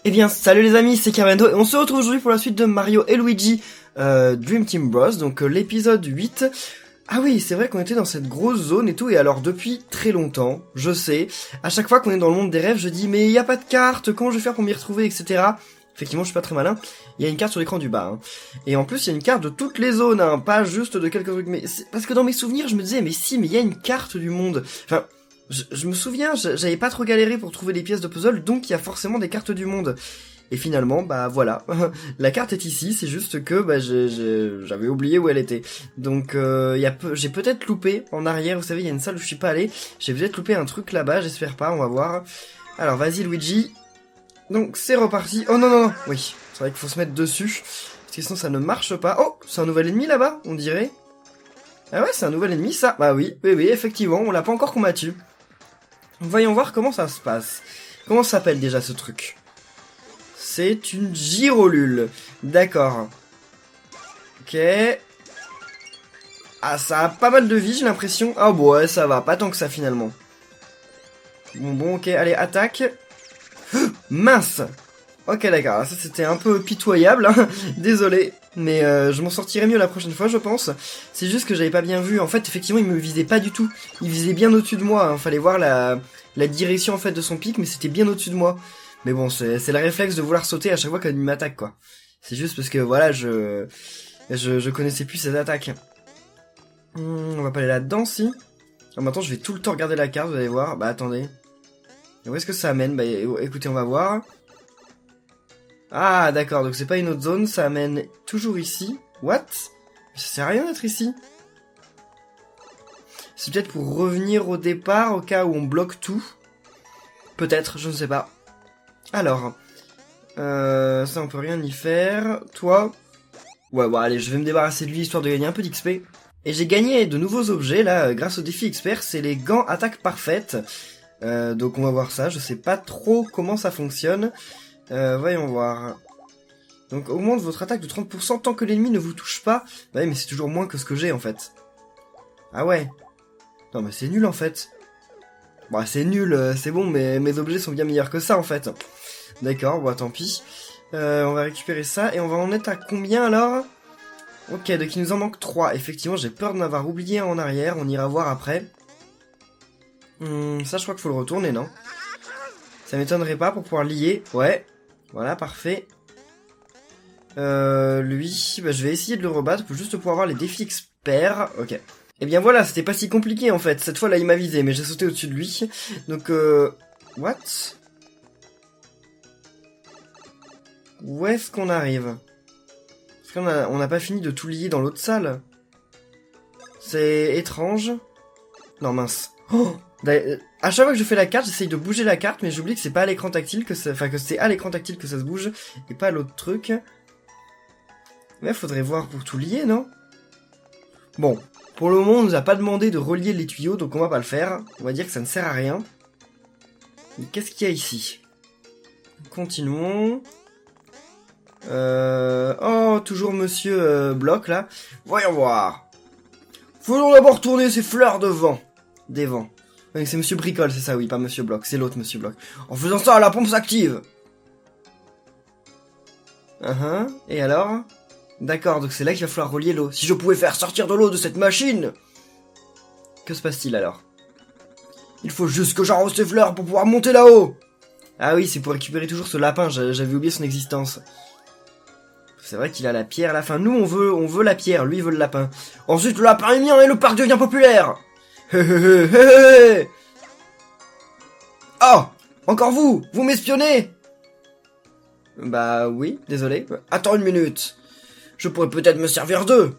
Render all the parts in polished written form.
Eh bien, salut les amis, c'est Carmendo et on se retrouve aujourd'hui pour la suite de Mario et Luigi Dream Team Bros, donc l'épisode 8. Ah oui, c'est vrai qu'on était dans cette grosse zone et tout, et alors depuis très longtemps, je sais, à chaque fois qu'on est dans le monde des rêves, je dis mais il y a pas de carte, comment je vais faire pour m'y retrouver, etc. Effectivement, je suis pas très malin, il y a une carte sur l'écran du bas, hein. Et en plus il y a une carte de toutes les zones, hein, pas juste de quelques trucs, mais parce que dans mes souvenirs je me disais mais si, mais il y a une carte du monde, enfin... Je me souviens, j'avais pas trop galéré pour trouver les pièces de puzzle, donc il y a forcément des cartes du monde. Et finalement, bah voilà, la carte est ici, c'est juste que bah j'avais oublié où elle était. Donc j'ai peut-être loupé en arrière, vous savez, il y a une salle où je suis pas allé, j'ai peut-être loupé un truc là-bas, j'espère pas, on va voir. Alors vas-y Luigi. Donc c'est reparti. Oh non non non, oui, c'est vrai qu'il faut se mettre dessus, parce que sinon ça ne marche pas. Oh, c'est un nouvel ennemi là-bas, on dirait. Ah ouais, c'est un nouvel ennemi ça. Bah oui, effectivement, on l'a pas encore combattu. Voyons voir comment ça se passe. Comment s'appelle déjà ce truc? C'est une gyrolule. D'accord. Ok. Ah, ça a pas mal de vie, j'ai l'impression. Ah bon, ouais, ça va. Pas tant que ça, finalement. Bon, ok. Allez, attaque. Mince. Ok, d'accord. Ça, c'était un peu pitoyable. Hein. Désolé. Mais je m'en sortirai mieux la prochaine fois, je pense. C'est juste que j'avais pas bien vu. En fait, effectivement, il me visait pas du tout. Il visait bien au-dessus de moi. Hein. Fallait voir la direction, en fait, de son pic, mais c'était bien au-dessus de moi. Mais bon, c'est le réflexe de vouloir sauter à chaque fois qu'il m'attaque, quoi. C'est juste parce que, voilà, je connaissais plus ses attaques. On va pas aller là-dedans, si. Alors, maintenant, je vais tout le temps regarder la carte, vous allez voir. Bah, attendez. Où est-ce que ça amène? Bah, écoutez, on va voir. Ah, d'accord, donc c'est pas une autre zone, ça amène toujours ici. What? Ça sert à rien d'être ici. C'est peut-être pour revenir au départ, au cas où on bloque tout. Peut-être, je ne sais pas. Alors, ça on peut rien y faire. Toi? Ouais, bon, allez, je vais me débarrasser de lui, histoire de gagner un peu d'XP. Et j'ai gagné de nouveaux objets, là, grâce au défi expert, c'est les gants attaque parfaite. Donc on va voir ça, je sais pas trop comment ça fonctionne. Voyons voir. Donc augmente votre attaque de 30% tant que l'ennemi ne vous touche pas. Bah oui, mais c'est toujours moins que ce que j'ai en fait. Ah ouais. Non mais c'est nul en fait. Bah c'est nul, c'est bon, mais mes objets sont bien meilleurs que ça en fait. D'accord, bon tant pis. On va récupérer ça et on va en être à combien alors? Ok, donc il nous en manque 3. Effectivement, j'ai peur de m'avoir oublié en arrière, on ira voir après. Ça je crois qu'il faut le retourner, non? Ça m'étonnerait pas pour pouvoir lier. Ouais. Voilà, parfait. Lui, bah, je vais essayer de le rebattre pour juste pouvoir avoir les défis experts. Ok. Et bien voilà, c'était pas si compliqué en fait. Cette fois là, il m'a visé, mais j'ai sauté au-dessus de lui. Donc, what? Où est-ce qu'on arrive? Parce qu'on n'a pas fini de tout lier dans l'autre salle. C'est étrange. Non, mince. Oh, à chaque fois que je fais la carte, j'essaye de bouger la carte, mais j'oublie que c'est pas à l'écran tactile que ça... Enfin, que c'est à l'écran tactile que ça se bouge, et pas à l'autre truc. Mais faudrait voir pour tout lier, non? Bon, pour le moment, on nous a pas demandé de relier les tuyaux, donc on va pas le faire. On va dire que ça ne sert à rien. Mais qu'est-ce qu'il y a ici? Continuons. Oh, toujours Monsieur Bloc, là. Voyons voir. Faisons d'abord tourner ces fleurs de vent. Des vents. Oui, c'est Monsieur Bricole, c'est ça, oui, pas Monsieur Bloc. C'est l'autre Monsieur Bloc. En faisant ça, la pompe s'active. Et alors? D'accord, donc c'est là qu'il va falloir relier l'eau. Si je pouvais faire sortir de l'eau de cette machine! Que se passe-t-il alors? Il faut juste que j'arrose ces fleurs pour pouvoir monter là-haut! Ah oui, c'est pour récupérer toujours ce lapin, j'avais oublié son existence. C'est vrai qu'il a la pierre à la fin. Nous, on veut la pierre, lui, il veut le lapin. Ensuite, le lapin est mien et le parc devient populaire! Oh! Encore vous! Vous m'espionnez! Bah oui, désolé. Attends une minute. Je pourrais peut-être me servir d'eux.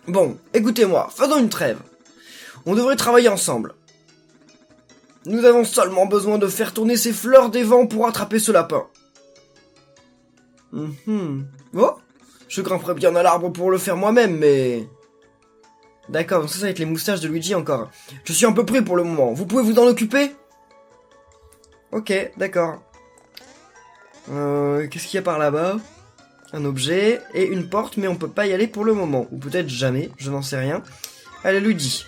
Bon, écoutez-moi, faisons une trêve. On devrait travailler ensemble. Nous avons seulement besoin de faire tourner ces fleurs des vents pour attraper ce lapin. Oh, je grimperais bien à l'arbre pour le faire moi-même, mais... D'accord, donc ça va être les moustaches de Luigi encore. Je suis un peu pris pour le moment, vous pouvez vous en occuper? Ok, d'accord. Qu'est-ce qu'il y a par là-bas? Un objet et une porte, mais on peut pas y aller pour le moment. Ou peut-être jamais, je n'en sais rien. Allez, Luigi.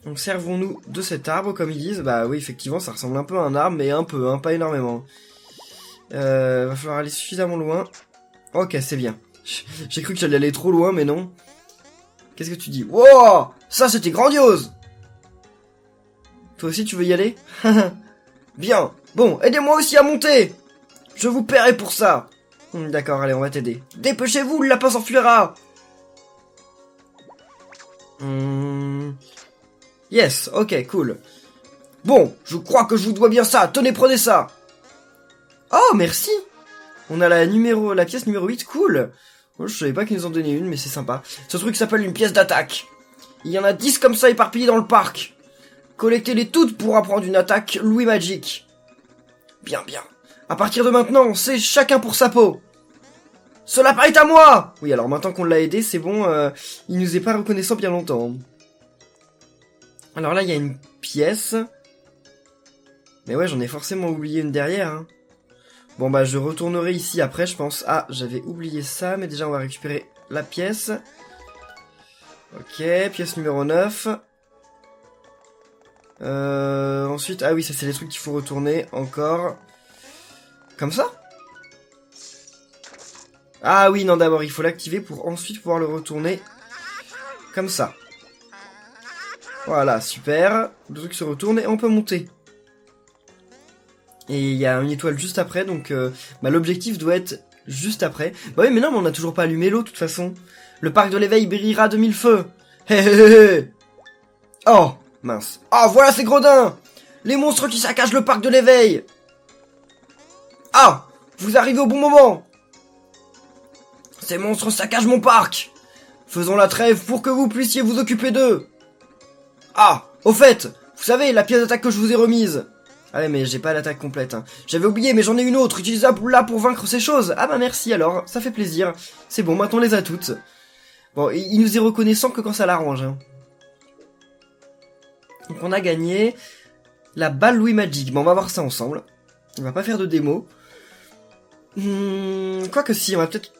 Donc servons-nous de cet arbre, comme ils disent. Bah oui, effectivement, ça ressemble un peu à un arbre, mais un peu, hein, pas énormément. Va falloir aller suffisamment loin. Ok, c'est bien. J'ai cru que j'allais aller trop loin, mais non. Qu'est-ce que tu dis? Wow, ça c'était grandiose. Toi aussi tu veux y aller? Bien. Bon, aidez-moi aussi à monter. Je vous paierai pour ça. D'accord, allez, on va t'aider. Dépêchez-vous, le lapin s'enfuira. Yes, ok, cool. Bon, je crois que je vous dois bien ça. Tenez, prenez ça. Oh, merci. On a la pièce numéro 8, cool. Moi, je savais pas qu'ils nous en donnaient une, mais c'est sympa. Ce truc s'appelle une pièce d'attaque. Il y en a 10 comme ça éparpillées dans le parc. Collectez-les toutes pour apprendre une attaque Louis Magic. Bien, bien. À partir de maintenant, c'est chacun pour sa peau. Cela est à moi. Oui, alors maintenant qu'on l'a aidé, c'est bon, il nous est pas reconnaissant bien longtemps. Alors là, il y a une pièce. Mais ouais, j'en ai forcément oublié une derrière, hein. Bon bah je retournerai ici après je pense. Ah j'avais oublié ça mais déjà on va récupérer la pièce. Ok, pièce numéro 9. Ensuite, ah oui ça c'est les trucs qu'il faut retourner encore. Comme ça? Ah oui non d'abord il faut l'activer pour ensuite pouvoir le retourner. Comme ça. Voilà super. Le truc se retourne et on peut monter. Et il y a une étoile juste après, donc l'objectif doit être juste après. Bah oui, mais non, mais on n'a toujours pas allumé l'eau, de toute façon. Le parc de l'éveil brillera de mille feux. Hé hé hé. Oh, mince. Oh, voilà ces gredins. Les monstres qui saccagent le parc de l'éveil. Ah, vous arrivez au bon moment. Ces monstres saccagent mon parc. Faisons la trêve pour que vous puissiez vous occuper d'eux. Ah, au fait, vous savez, la pièce d'attaque que je vous ai remise. Ah ouais mais j'ai pas l'attaque complète hein. J'avais oublié mais j'en ai une autre utilisable là pour vaincre ces choses. Ah bah merci alors, ça fait plaisir. C'est bon, maintenant on les a toutes. Bon, il nous est reconnaissant que quand ça l'arrange hein. Donc on a gagné la balle Louis Magic. Bon on va voir ça ensemble. On va pas faire de démo. Quoique si, on va peut-être...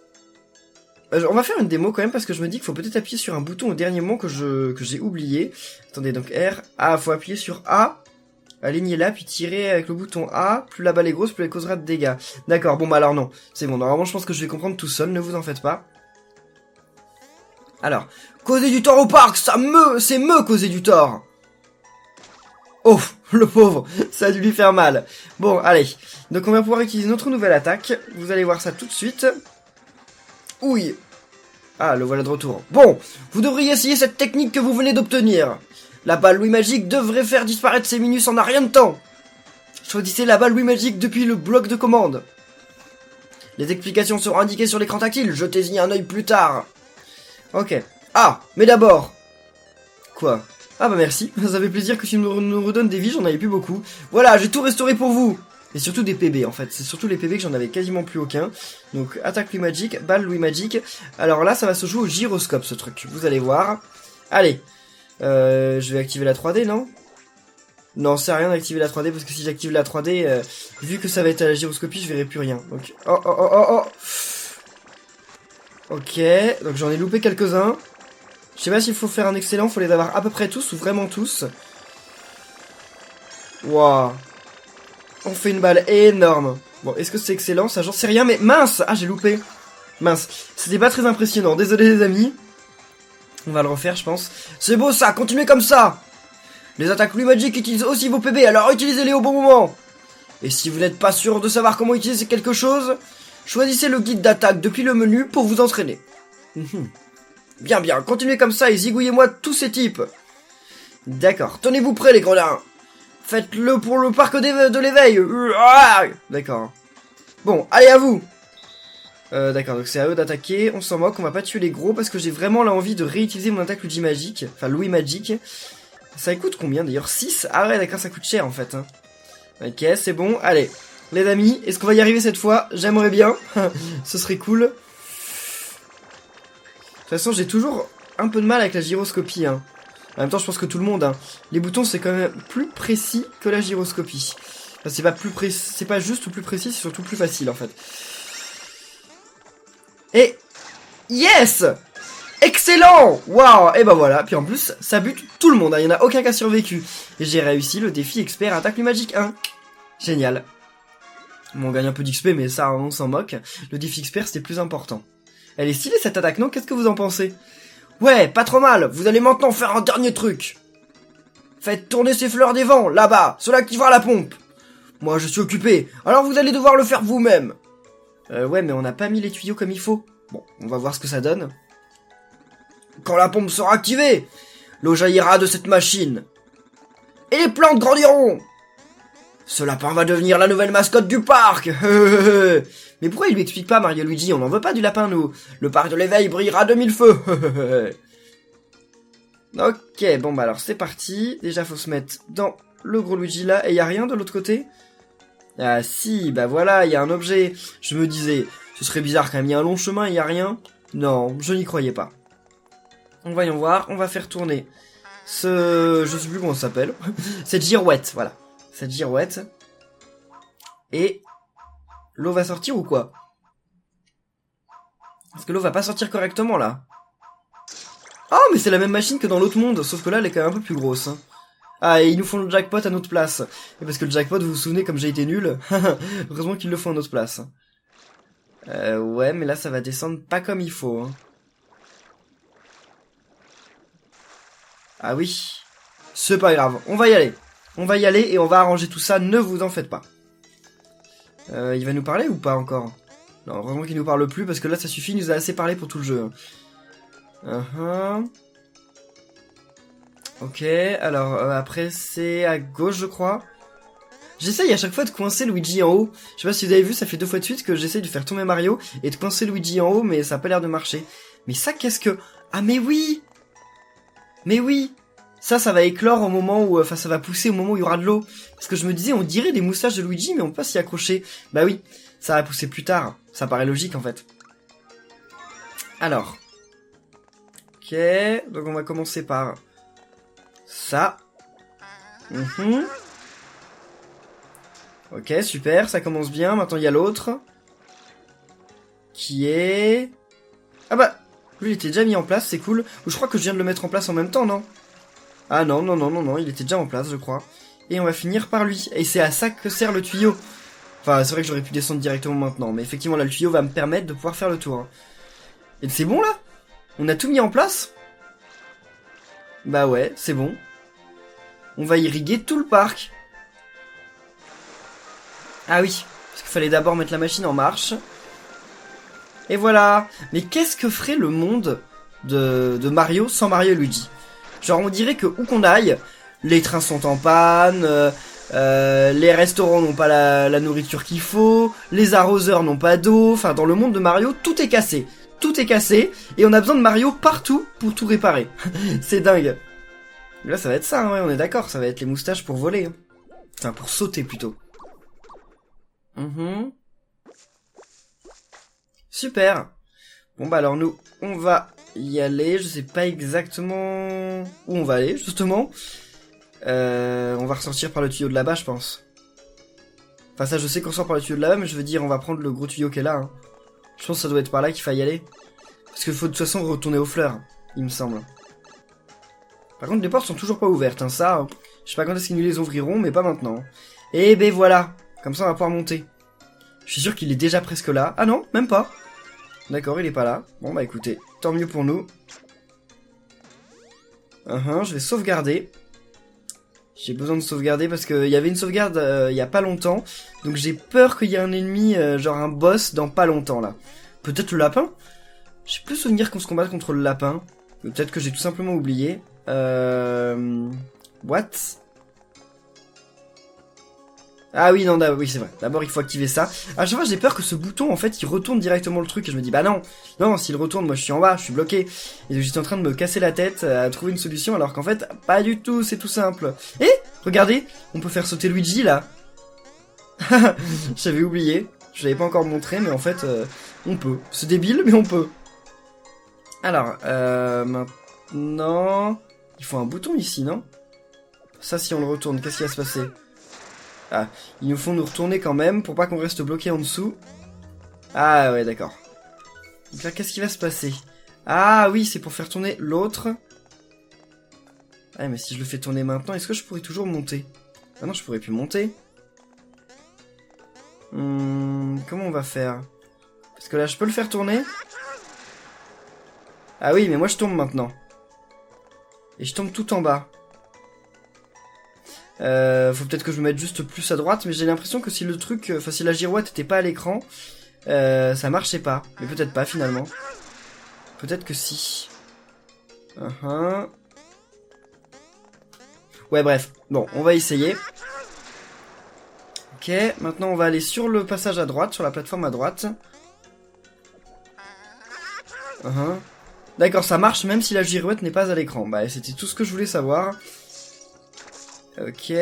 on va faire une démo quand même parce que je me dis qu'il faut peut-être appuyer sur un bouton au dernier moment que j'ai oublié. Attendez donc R. Ah faut appuyer sur A. Alignez-la, puis tirez avec le bouton A. Plus la balle est grosse, plus elle causera de dégâts. D'accord, bon bah alors non. C'est bon, normalement je pense que je vais comprendre tout seul, ne vous en faites pas. Alors, causer du tort au parc, c'est me causer du tort. Oh, le pauvre, ça a dû lui faire mal. Bon, allez. Donc on va pouvoir utiliser notre nouvelle attaque. Vous allez voir ça tout de suite. Ouille. Ah, le voilà de retour. Bon, vous devriez essayer cette technique que vous venez d'obtenir. La balle Louis Magique devrait faire disparaître ces minus en un rien de temps. Choisissez la balle Louis Magique depuis le bloc de commande. Les explications seront indiquées sur l'écran tactile, jetez-y un œil plus tard. Ok. Ah, mais d'abord. Quoi? Ah bah merci, ça fait plaisir que tu nous redonnes des vies, j'en avais plus beaucoup. Voilà, j'ai tout restauré pour vous. Et surtout des PB en fait, c'est surtout les PB que j'en avais quasiment plus aucun. Donc attaque Louis Magique, balle Louis Magique. Alors là ça va se jouer au gyroscope ce truc, vous allez voir. Allez. Je vais activer la 3D, non? Non, c'est rien d'activer la 3D, parce que si j'active la 3D, vu que ça va être à la gyroscopie, je verrai plus rien. Donc, oh. Ok, donc j'en ai loupé quelques-uns. Je sais pas s'il faut faire un excellent, faut les avoir à peu près tous, ou vraiment tous. Waouh. On fait une balle énorme. Bon, est-ce que c'est excellent? Ça, j'en sais rien, mais mince! Ah, j'ai loupé. Mince. C'était pas très impressionnant, désolé les amis. On va le refaire, je pense. C'est beau ça, continuez comme ça. Les attaques Louis Magic utilisent aussi vos PB, alors utilisez-les au bon moment. Et si vous n'êtes pas sûr de savoir comment utiliser quelque chose, choisissez le guide d'attaque depuis le menu pour vous entraîner. Bien, bien, continuez comme ça et zigouillez-moi tous ces types. D'accord, tenez-vous prêts les gredins. Faites-le pour le parc de l'éveil. D'accord. Bon, allez à vous. D'accord, donc c'est à eux d'attaquer, on s'en moque, on va pas tuer les gros parce que j'ai vraiment là envie de réutiliser mon attaque Luigi Magic, enfin Louis Magic. Ça coûte combien d'ailleurs? 6? Ah ouais d'accord, ça coûte cher en fait. Hein. Ok, c'est bon, allez. Les amis, est-ce qu'on va y arriver cette fois? J'aimerais bien, ce serait cool. De toute façon, j'ai toujours un peu de mal avec la gyroscopie. Hein. En même temps, je pense que tout le monde, hein. Les boutons c'est quand même plus précis que la gyroscopie. Enfin, c'est pas plus précis, c'est pas juste plus précis, c'est surtout plus facile en fait. Et yes, excellent. Waouh. Et ben voilà, puis en plus ça bute tout le monde, hein. Il n'y en a aucun qui a survécu. Et j'ai réussi le défi expert attaque Louis Magic 1. Génial. Bon, on gagne un peu d'XP, mais ça, on s'en moque. Le défi expert, c'était plus important. Elle est stylée, cette attaque, non? Qu'est-ce que vous en pensez? Ouais, pas trop mal. Vous allez maintenant faire un dernier truc. Faites tourner ces fleurs des vents, là-bas. Cela qui va à la pompe. Moi, je suis occupé. Alors vous allez devoir le faire vous-même. Ouais, mais on n'a pas mis les tuyaux comme il faut. Bon, on va voir ce que ça donne. Quand la pompe sera activée, l'eau jaillira de cette machine. Et les plantes grandiront. Ce lapin va devenir la nouvelle mascotte du parc. Mais pourquoi il lui explique pas, Mario Luigi? On n'en veut pas du lapin, nous. Le parc de l'éveil brillera de mille feux. Ok, bon bah alors c'est parti. Déjà, faut se mettre dans le gros Luigi là. Et y a rien de l'autre côté? Ah si, bah voilà, il y a un objet. Je me disais, ce serait bizarre quand même, il y a un long chemin et il y a rien. Non, je n'y croyais pas. Donc voyons voir, on va faire tourner je sais plus comment ça s'appelle. Cette girouette, voilà. Cette girouette. Et l'eau va sortir ou quoi? Parce que l'eau va pas sortir correctement là. Oh, mais c'est la même machine que dans l'autre monde, sauf que là elle est quand même un peu plus grosse. Ah, et ils nous font le jackpot à notre place. Et parce que le jackpot, vous vous souvenez, comme j'ai été nul, heureusement qu'ils le font à notre place. Ouais, mais là, ça va descendre pas comme il faut. Hein. Ah oui. C'est pas grave, on va y aller. On va y aller et on va arranger tout ça, ne vous en faites pas. Il va nous parler ou pas encore? Non, heureusement qu'il nous parle plus, parce que là, ça suffit, il nous a assez parlé pour tout le jeu. Ok, alors après c'est à gauche je crois. J'essaye à chaque fois de coincer Luigi en haut. Je sais pas si vous avez vu, ça fait 2 fois de suite que j'essaye de faire tomber Mario et de coincer Luigi en haut, mais ça a pas l'air de marcher. Mais ça qu'est-ce que... Ah mais oui! Mais oui! Ça va éclore au moment où... Enfin ça va pousser au moment où il y aura de l'eau. Parce que je me disais, on dirait des moustaches de Luigi, mais on peut pas s'y accrocher. Bah oui, ça va pousser plus tard. Ça paraît logique en fait. Alors. Ok, donc on va commencer par... ça. Ok, super, ça commence bien. Maintenant, il y a l'autre. Qui est... Ah bah, lui, il était déjà mis en place, c'est cool. Ou je crois que je viens de le mettre en place en même temps, non? Ah non, non, il était déjà en place, je crois. Et on va finir par lui. Et c'est à ça que sert le tuyau. Enfin, c'est vrai que j'aurais pu descendre directement maintenant. Mais effectivement, là, le tuyau va me permettre de pouvoir faire le tour. Hein. Et c'est bon, là? On a tout mis en place? Bah ouais, c'est bon. On va irriguer tout le parc. Ah oui, parce qu'il fallait d'abord mettre la machine en marche. Et voilà. Mais qu'est-ce que ferait le monde de Mario sans Mario et Luigi? Genre on dirait que où qu'on aille, les trains sont en panne, les restaurants n'ont pas la nourriture qu'il faut, les arroseurs n'ont pas d'eau, enfin dans le monde de Mario, tout est cassé. Tout est cassé, et on a besoin de Mario partout pour tout réparer. C'est dingue. Là ça va être ça, hein, ouais, on est d'accord, ça va être les moustaches pour voler. Hein. Enfin pour sauter plutôt. Super. Bon bah alors nous, on va y aller. Je sais pas exactement où on va aller, justement. On va ressortir par le tuyau de là-bas, je pense. Enfin ça, je sais qu'on sort par le tuyau de là-bas, mais je veux dire, on va prendre le gros tuyau qui est là. Hein. Je pense que ça doit être par là qu'il faille y aller. Parce qu'il faut de toute façon retourner aux fleurs, il me semble. Par contre, les portes sont toujours pas ouvertes, hein. Ça, je sais pas quand est-ce qu'ils nous les ouvriront, mais pas maintenant. Et ben voilà. Comme ça, on va pouvoir monter. Je suis sûr qu'il est déjà presque là. Ah non, même pas. D'accord, il est pas là. Bon bah écoutez, tant mieux pour nous. Je vais sauvegarder. J'ai besoin de sauvegarder parce qu'il y avait une sauvegarde il y a pas longtemps. Donc j'ai peur qu'il y ait un ennemi, genre un boss, dans pas longtemps là. Peut-être le lapin? J'ai plus souvenir qu'on se combatte contre le lapin. Peut-être que j'ai tout simplement oublié. What? Ah oui, non, oui, c'est vrai. D'abord, il faut activer ça. À chaque fois, j'ai peur que ce bouton, en fait, il retourne directement le truc. Et je me dis, bah non, s'il retourne, moi, je suis en bas, je suis bloqué. Et j'étais en train de me casser la tête à trouver une solution, alors qu'en fait, pas du tout, c'est tout simple. Et, regardez, on peut faire sauter Luigi, là. J'avais oublié. Je l'avais pas encore montré, mais en fait, on peut. C'est débile, mais on peut. Alors, maintenant... Il faut un bouton ici, non? Ça, si on le retourne, qu'est-ce qui va se passer? Ah, ils nous font nous retourner quand même pour pas qu'on reste bloqué en dessous. Ah ouais, d'accord. Donc là, qu'est-ce qui va se passer? Ah oui, c'est pour faire tourner l'autre. Ah mais si je le fais tourner maintenant, est-ce que je pourrais toujours monter? Ah non, je pourrais plus monter. Comment on va faire? Parce que là, je peux le faire tourner? Ah oui, mais moi je tombe maintenant. Et je tombe tout en bas. Faut peut-être que je me mette juste plus à droite, mais j'ai l'impression que si le truc... Enfin, si la girouette était pas à l'écran, ça marchait pas. Mais peut-être pas, finalement. Peut-être que si. Ouais, bref. Bon, on va essayer. Ok, maintenant on va aller sur le passage à droite, sur la plateforme à droite. D'accord, ça marche même si la girouette n'est pas à l'écran. Bah, c'était tout ce que je voulais savoir. Ok.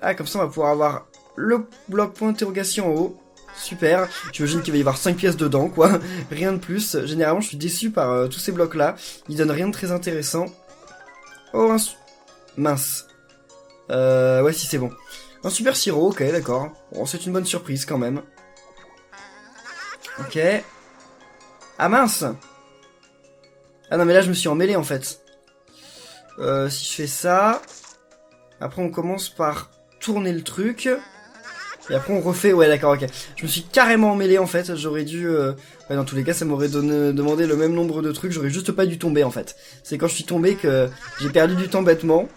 Ah, comme ça on va pouvoir avoir le bloc point d'interrogation en haut. Super. J'imagine qu'il va y avoir 5 pièces dedans, quoi. Rien de plus. Généralement, je suis déçu par tous ces blocs-là. Ils donnent rien de très intéressant. Oh, mince. Ouais, si c'est bon. Un super sirop, ok, d'accord. Bon, c'est une bonne surprise, quand même. Ok. Ah, mince! Ah non, mais là, je me suis emmêlé, en fait. Si je fais ça... Après, on commence par tourner le truc... Et après on refait, ouais d'accord, ok. Je me suis carrément emmêlé en fait, j'aurais dû... Ouais, dans tous les cas ça m'aurait demandé le même nombre de trucs, j'aurais juste pas dû tomber en fait. C'est quand je suis tombé que j'ai perdu du temps bêtement.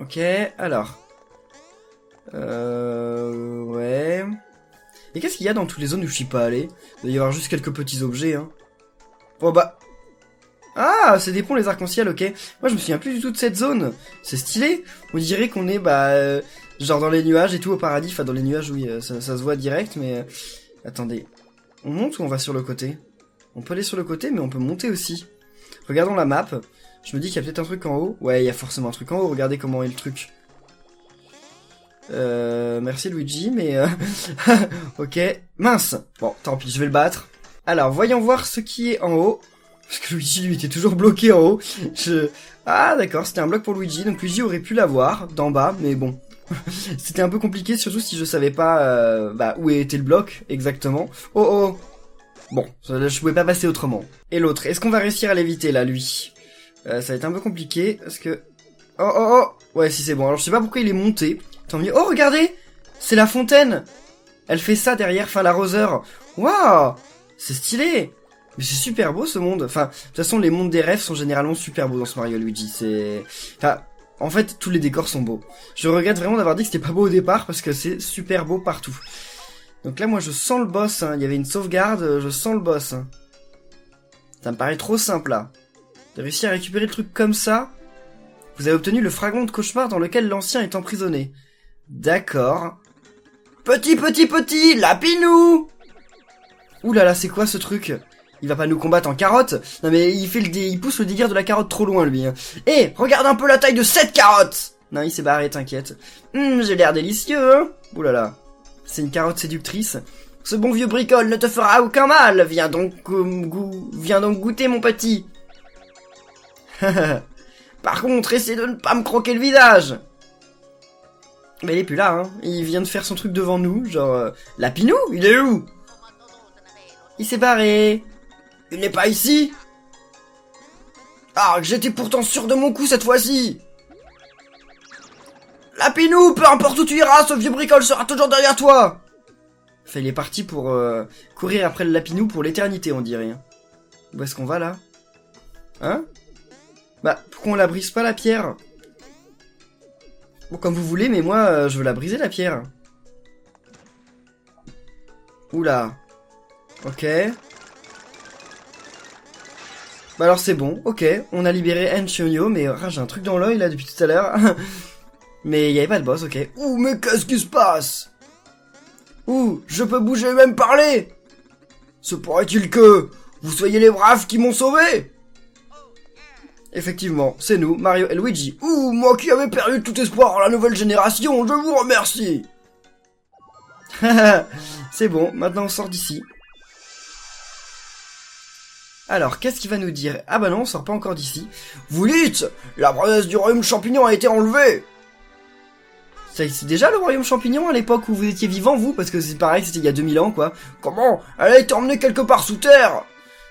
Ok, alors... Ouais... Et qu'est-ce qu'il y a dans toutes les zones où je suis pas allé? Il doit y avoir juste quelques petits objets, hein. Oh bah... Ah, c'est des ponts les arcs-en-ciel, ok. Moi je me souviens plus du tout de cette zone. C'est stylé. On dirait qu'on est, genre dans les nuages et tout au paradis. Enfin dans les nuages, oui, ça se voit direct, mais... Attendez. On monte ou on va sur le côté? On peut aller sur le côté, mais on peut monter aussi. Regardons la map. Je me dis qu'il y a peut-être un truc en haut. Ouais, il y a forcément un truc en haut. Regardez comment est le truc. Merci Luigi, mais... ok. Mince. Bon, tant pis, je vais le battre. Alors, voyons voir ce qui est en haut. Parce que Luigi, lui, était toujours bloqué en haut. Ah, d'accord, c'était un bloc pour Luigi. Donc Luigi aurait pu l'avoir d'en bas, mais bon. C'était un peu compliqué, surtout si je savais pas où était le bloc, exactement. Oh, oh. Bon, je pouvais pas passer autrement. Et l'autre, est-ce qu'on va réussir à l'éviter, là, lui? Ça va être un peu compliqué, parce que... Oh, oh, oh. Ouais, si c'est bon. Alors, je sais pas pourquoi il est monté. Tant mieux. Oh, regardez! C'est la fontaine! Elle fait ça derrière, enfin, l'arroseur. Waouh! C'est stylé! Mais c'est super beau ce monde. Enfin, de toute façon, les mondes des rêves sont généralement super beaux dans ce Mario Luigi. Enfin, en fait, tous les décors sont beaux. Je regrette vraiment d'avoir dit que c'était pas beau au départ parce que c'est super beau partout. Donc là, moi, je sens le boss. Hein. Il y avait une sauvegarde, je sens le boss. Hein. Ça me paraît trop simple là. De réussir à récupérer le truc comme ça. Vous avez obtenu le fragment de cauchemar dans lequel l'ancien est emprisonné. D'accord. Petit, Lapinou! Ouh là là, c'est quoi ce truc? Il va pas nous combattre en carotte? Non mais il pousse le délire de la carotte trop loin lui. Hein. Eh, regarde un peu la taille de cette carotte! Non, il s'est barré, t'inquiète. J'ai l'air délicieux, hein? Ouh là là. C'est une carotte séductrice. Ce bon vieux bricole ne te fera aucun mal. Viens donc goûter mon petit. Par contre, essaie de ne pas me croquer le visage. Mais il est plus là, hein. Il vient de faire son truc devant nous, genre... Lapinou, il est où? Il s'est barré. Il n'est pas ici? Ah, j'étais pourtant sûr de mon coup cette fois-ci. Lapinou, peu importe où tu iras, ce vieux bricole sera toujours derrière toi. Enfin, il est parti pour courir après le Lapinou pour l'éternité, on dirait. Où est-ce qu'on va, là? Hein? Bah, pourquoi on la brise pas, la pierre? Bon, comme vous voulez, mais moi, je veux la briser, la pierre. Oula. Ok. Bah alors c'est bon, ok, on a libéré Enchionio, mais j'ai un truc dans l'œil là depuis tout à l'heure. Mais il y avait pas de boss, ok. Ouh, mais qu'est-ce qui se passe? Ouh, je peux bouger et même parler? Se pourrait-il que vous soyez les braves qui m'ont sauvé? Effectivement, c'est nous, Mario et Luigi. Ouh, moi qui avais perdu tout espoir en la nouvelle génération, je vous remercie. C'est bon, maintenant on sort d'ici. Alors, qu'est-ce qu'il va nous dire? Ah bah non, on sort pas encore d'ici. Vous dites, la princesse du royaume champignon a été enlevée. C'est déjà le royaume champignon à l'époque où vous étiez vivant, vous? Parce que c'est pareil, c'était il y a 2000 ans, quoi. Comment? Elle a été emmenée quelque part sous terre.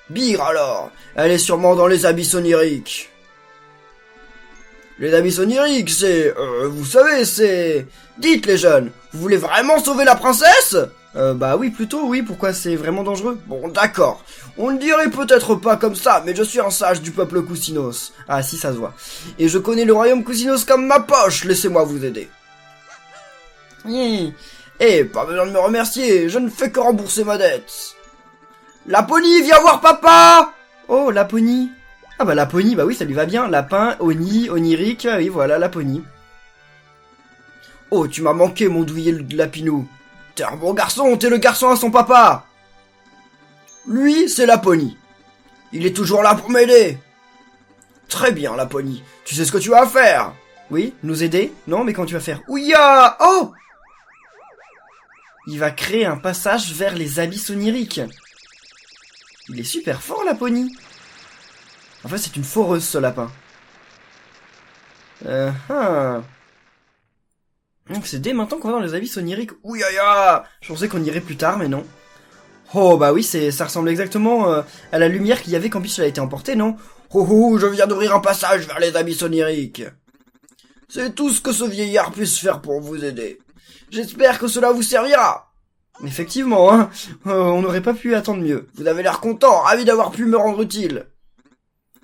Bire alors. Elle est sûrement dans les abysses oniriques. Les abysses oniriques, c'est... vous savez, c'est... Dites les jeunes, Vous voulez vraiment sauver la princesse? Bah oui, plutôt, oui, pourquoi c'est vraiment dangereux? Bon, d'accord. On ne dirait peut-être pas comme ça, mais je suis un sage du peuple Cousinos. Ah si, ça se voit. Et je connais le royaume Cousinos comme ma poche, laissez-moi vous aider. Eh, pas besoin de me remercier, je ne fais que rembourser ma dette. Laponie, viens voir papa! Oh, Laponie. Ah bah Laponie, bah oui, ça lui va bien. Lapin, Oni, Onirique, ah oui, voilà, Laponie. Oh, tu m'as manqué, mon douillet Lapinou. T'es un bon garçon, t'es le garçon à son papa. Lui, c'est Laponie. Il est toujours là pour m'aider. Très bien, Laponie. Tu sais ce que tu as à faire? Oui, nous aider? Non, mais quand tu vas faire? Ouya! Oh! Il va créer un passage vers les abysses oniriques. Il est super fort, Laponie. En fait, c'est une foreuse, ce lapin. Donc c'est dès maintenant qu'on va dans les abysses oniriques. Ouïaïa! Je pensais qu'on irait plus tard, mais non. Oh bah oui, ça ressemble exactement à la lumière qu'il y avait quand Peach a été emportée, non? Oh oh, je viens d'ouvrir un passage vers les abysses oniriques. C'est tout ce que ce vieillard puisse faire pour vous aider. J'espère que cela vous servira. Effectivement, hein, on n'aurait pas pu attendre mieux. Vous avez l'air content, ravi d'avoir pu me rendre utile.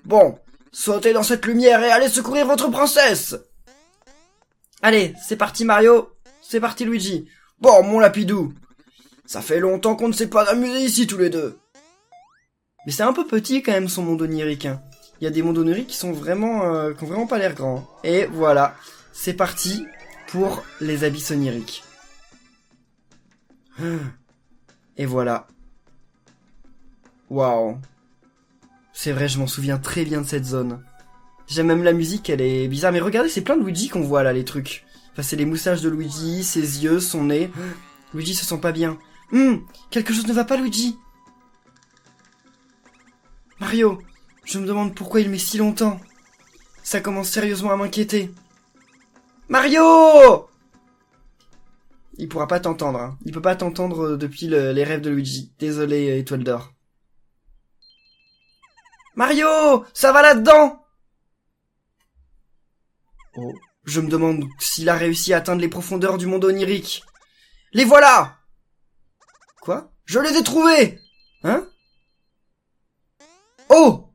Bon, sautez dans cette lumière et allez secourir votre princesse. Allez, c'est parti Mario, c'est parti Luigi. Bon, mon Lapidou, ça fait longtemps qu'on ne s'est pas amusé ici tous les deux. Mais c'est un peu petit quand même son monde onirique. Hein. Il y a des mondes oniriques qui ont vraiment pas l'air grands. Et voilà, c'est parti pour les abysses oniriques. Et voilà. Waouh. C'est vrai, je m'en souviens très bien de cette zone. J'aime même la musique, elle est bizarre. Mais regardez, c'est plein de Luigi qu'on voit là, les trucs. Enfin, c'est les moussages de Luigi, ses yeux, son nez. Luigi se sent pas bien. Quelque chose ne va pas, Luigi. Mario, je me demande pourquoi il met si longtemps. Ça commence sérieusement à m'inquiéter. Mario! Il pourra pas t'entendre, hein. Il peut pas t'entendre depuis les rêves de Luigi. Désolé, Étoile d'Or. Mario! Ça va là-dedans! Oh, je me demande s'il a réussi à atteindre les profondeurs du monde onirique. Les voilà! Quoi? Je les ai trouvés! Hein? Oh!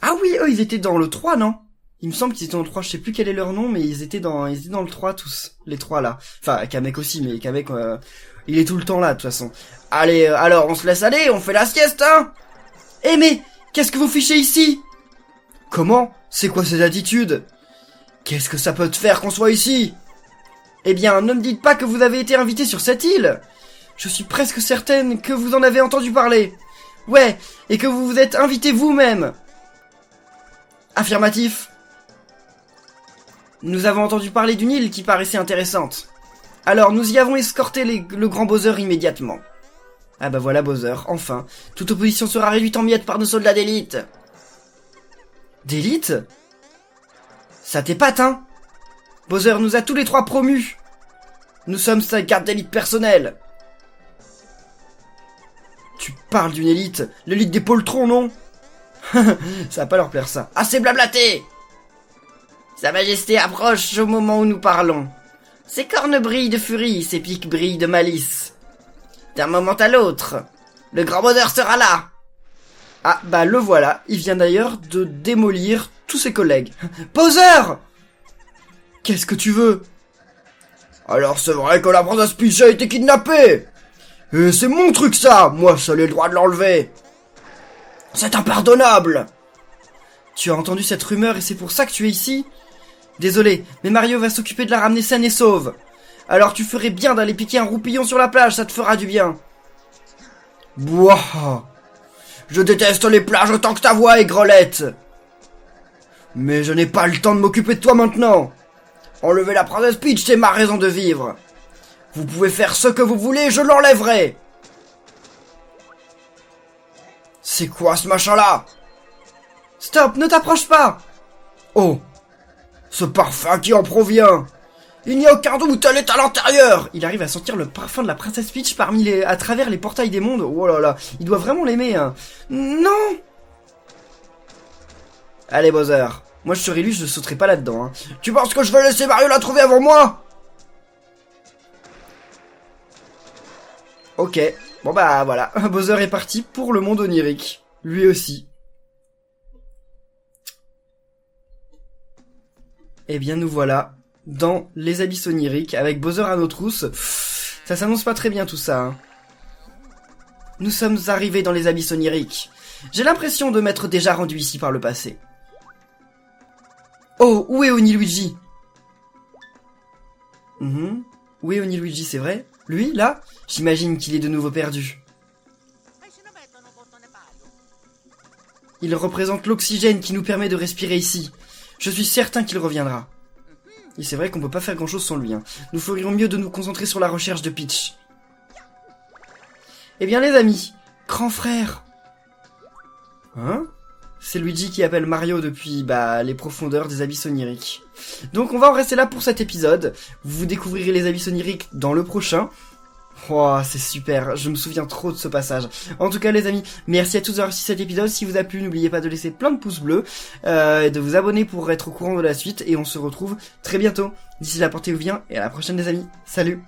Ah oui, eux, ils étaient dans le 3, non? Il me semble qu'ils étaient dans le 3, je sais plus quel est leur nom, mais ils étaient dans le 3 tous, les 3 là. Enfin, Kamek aussi, mais Kamek, il est tout le temps là, de toute façon. Allez, alors, on se laisse aller, on fait la sieste, hein? Eh mais, qu'est-ce que vous fichez ici? Comment? C'est quoi cette attitude? Qu'est-ce que ça peut te faire qu'on soit ici? Eh bien, ne me dites pas que vous avez été invité sur cette île. Je suis presque certaine que vous en avez entendu parler. Ouais, et que vous vous êtes invité vous-même. Affirmatif. Nous avons entendu parler d'une île qui paraissait intéressante. Alors, nous y avons escorté le grand Bowser immédiatement. Ah bah voilà Bowser, enfin. Toute opposition sera réduite en miettes par nos soldats d'élite. D'élite? Ça t'épate, hein? Bowser nous a tous les 3 promus. Nous sommes sa garde d'élite personnelle. Tu parles d'une élite? L'élite des poltrons, non? Ça va pas leur plaire ça. Assez blablaté! Sa majesté approche au moment où nous parlons. Ses cornes brillent de furie, ses pics brillent de malice. D'un moment à l'autre, le grand Bowser sera là. Ah, bah le voilà. Il vient d'ailleurs de démolir tous ses collègues. Bowser! Qu'est-ce que tu veux? Alors c'est vrai que la princesse Peach a été kidnappée. Et c'est mon truc ça. Moi seul ai le droit de l'enlever. C'est impardonnable. Tu as entendu cette rumeur et c'est pour ça que tu es ici? Désolé, mais Mario va s'occuper de la ramener saine et sauve. Alors tu ferais bien d'aller piquer un roupillon sur la plage, ça te fera du bien. Bouah. Je déteste les plages autant que ta voix, aigrelette. Mais je n'ai pas le temps de m'occuper de toi maintenant. Enlever la princesse Peach, c'est ma raison de vivre. Vous pouvez faire ce que vous voulez, je l'enlèverai. C'est quoi ce machin-là? Stop, ne t'approche pas. Oh. Ce parfum qui en provient. Il n'y a aucun doute, elle est à l'intérieur. Il arrive à sentir le parfum de la princesse Peach à travers les portails des mondes. Oh là là, il doit vraiment l'aimer, hein. Non. Allez Bowser, moi je serais lui, je ne sauterais pas là-dedans, hein. Tu penses que je vais laisser Mario la trouver avant moi? Ok, bon bah voilà, Bowser est parti pour le monde onirique. Lui aussi. Eh bien nous voilà dans les abysses oniriques avec Bowser à nos trousses. Ça s'annonce pas très bien tout ça. Hein. Nous sommes arrivés dans les abysses oniriques. J'ai l'impression de m'être déjà rendu ici par le passé. Oh, où est Oni-Luigi? Où est Oni-Luigi, c'est vrai? Lui, là? J'imagine qu'il est de nouveau perdu. Il représente l'oxygène qui nous permet de respirer ici. Je suis certain qu'il reviendra. Et c'est vrai qu'on peut pas faire grand chose sans lui. Hein. Nous ferions mieux de nous concentrer sur la recherche de Peach. Eh bien les amis, grand frère. Hein? C'est Luigi qui appelle Mario depuis les profondeurs des abysses oniriques. Donc on va en rester là pour cet épisode. Vous découvrirez les abysses oniriques dans le prochain. Oh, c'est super, je me souviens trop de ce passage. En tout cas les amis, merci à tous d'avoir suivi cet épisode. Si vous a plu, n'oubliez pas de laisser plein de pouces bleus, et de vous abonner pour être au courant de la suite. Et on se retrouve très bientôt. D'ici là, portez-vous bien et à la prochaine les amis. Salut!